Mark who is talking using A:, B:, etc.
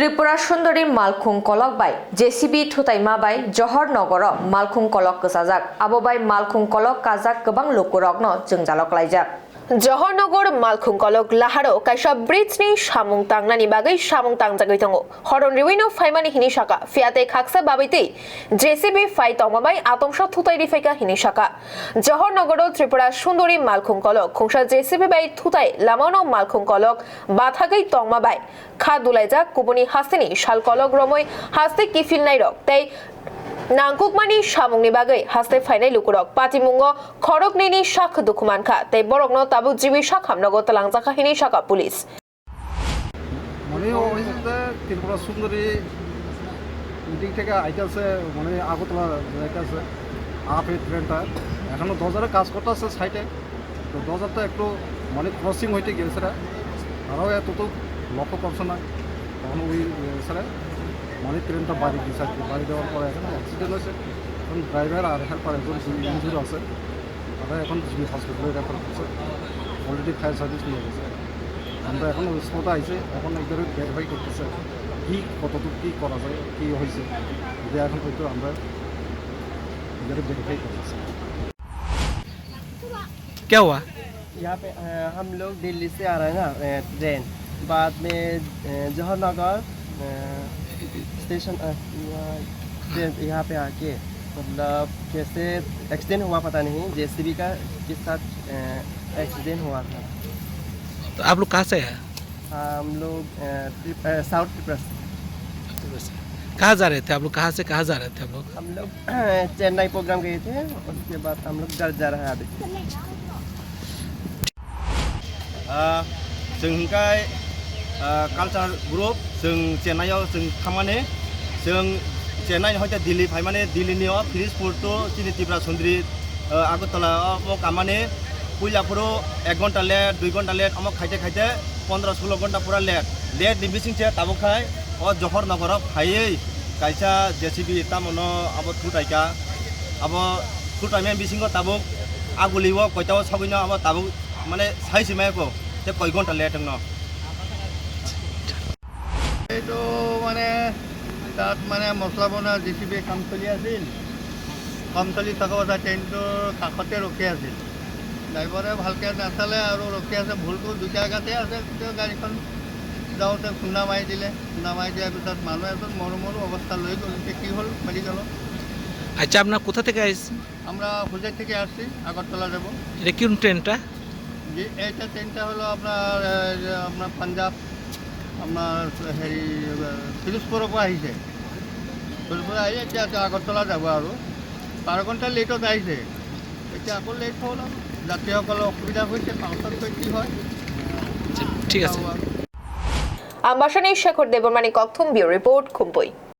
A: त्रिपुरा सुंदरी मालखुं कलक bye JCB थुताइमा bye जहरनगर मालखुं कलक कसाजाक आबोबाय मालखुं कलक काजाक गोबां लोकरकनो जोंजालक लायजाक जहरनगर मालखुं कलक लाहारो काइसा ब्रिजनि सामुं तांनानि बागै सामुं तांजागै दङ हरन रिवेनु फाइमानि हिनि शाखा फियाते खाकसा बाबैते जेसीबी फाइ तमाबाय आतमसा थुताइरि फाइका हिनि शाखा जहरनगर त्रिपुरा सुंदरी मालखुं कलक खुंसा जेसीबी बाय थुताइ लामानो मालखुं कलक बाथागै तमाबाय खा दुलाइजाक कुबुनि हास्तेनि शाल कलक रमै हास्ते किफिल नाइरक ताइ नांकुकमानि सामुंनि बागै हास्ते फाइनाय लुकुरक पातिमुंग खरकनिनि शाख दुखुमानखा ताइ बरकनो ताबु जिबि शाखामनगो तलांजाखा हिनि शाखा पुलिस
B: মানে ওইটা ত্রিপুরা সুন্দরী দিক থেকে আইতাছে মানে আগতলা যাইতাছে আপে ট্রেনটা এখনো দরজারে কাজ করতেছে সাইডে তো দরজাটা একটু মানে ক্রসিং হইতে গেছে আরও এত তো লক্ষ্য করছে না তখন ওই স্যার মানে ট্রেনটা বাড়ি দিয়েছে আর কি বাড়ি দেওয়ার পরে এখন অ্যাক্সিডেন্ট হয়েছে এখন ড্রাইভার আর হেল্পার একজন ইঞ্জুরি আছে তারা এখন জিবি হসপিটালে রেফার করছে অলরেডি ফায়ার সার্ভিস নিয়ে গেছে আমরা এখন স্পট আইছে এখন একবারে ভেরিফাই করতেছে কি কতটুকু কী করা যায় কী হয়েছে যে এখন হয়তো আমরা একবারে ভেরিফাই করতেছি
C: क्या हुआ?
D: यहाँ पे हम लोग दिल्ली से आ रहे हैं ना ट्रेन बाद में जवाहरनगर स्टेशन ट्रेन यहाँ पे आके मतलब कैसे एक्सीडेंट हुआ पता नहीं जेसीबी का के साथ एक्सीडेंट हुआ था।
C: तो आप लोग कहाँ से हैं?
D: हम लोग साउथ त्रिपुरा से।
C: कहाँ जा रहे थे आप लोग? कहाँ से कहाँ जा रहे थे
D: हम लोग चेन्नई प्रोग्राम गए थे उसके बाद हम लोग घर जा रहे हैं अभी।
E: जोंनिफ्राय कालचार ग्रुप जों चेन्नाइआव जों खामानि जों चेन्नाइ हयতো दिल्ली फाइमाने दिल्लीनियाव फिरिजपुर टु चिनि त्रिपुरा सुंदरी आगरतलाआव खामानि पुइलापुरो 1 घंटा लेट 2 घंटा लेट अमक खाइते खाइते 15-16 घंटा पूरा लेट नि बिसिंसे ताबोखाय अ जहरनगराव फायै काइसा जेसीबी तामनो अब थुटाइका अब थुटाइमे बिसिंगो ताबुक आगुलिव कयताव सगैनो अब ताबुक মানে চাইছে মাইকো তে কয় ঘন্টা লেট ন
B: এইটো মানে তাত মানে মছলা বনোৱা জেচিবি কাম চলি আছিল কাম চলি থকা ট্ৰেইনটোৰ কাষতে ৰখি আছিল ড্ৰাইভাৰে ভালকৈ নাচালে আৰু ৰখি আছে ভুলটো দুটা জেগাতে আছে তেওঁ গাড়ীখন যাওঁতে খুন্দা মাৰি দিলে খুন্দা মাৰি দিয়াৰ পিছত মানুহ এজন মৰো মৰো অৱস্থা লৈ গ'ল এতিয়া কি হ'ল মেডিকেলত।
C: আচ্ছা আপনার কোথা থেকে আসছেন?
B: আমরা হুজাই থেকে আসছি আগরতলা যাব।
C: এটা কোন ট্রেনটা?
B: যে এইটা ট্রেনটা হলো আপনার পাঞ্জাব আপনার হেৰি ফিৰোজপুৰৰ পৰা আহিছে ফিৰোজপুৰ আহি এতিয়া আগরতলা যাব আৰু 12 ঘণ্টা লেটত আহিছে এতিয়া আকৌ লেট হ'ল আৰু যাত্ৰীসকলৰ অসুবিধা হৈছে পাছত কি হয়
C: ঠিক আছে।
A: আম্বাসানী শেখর দেবমানি কক্থম বিউ রিপোর্ট খুম্পই।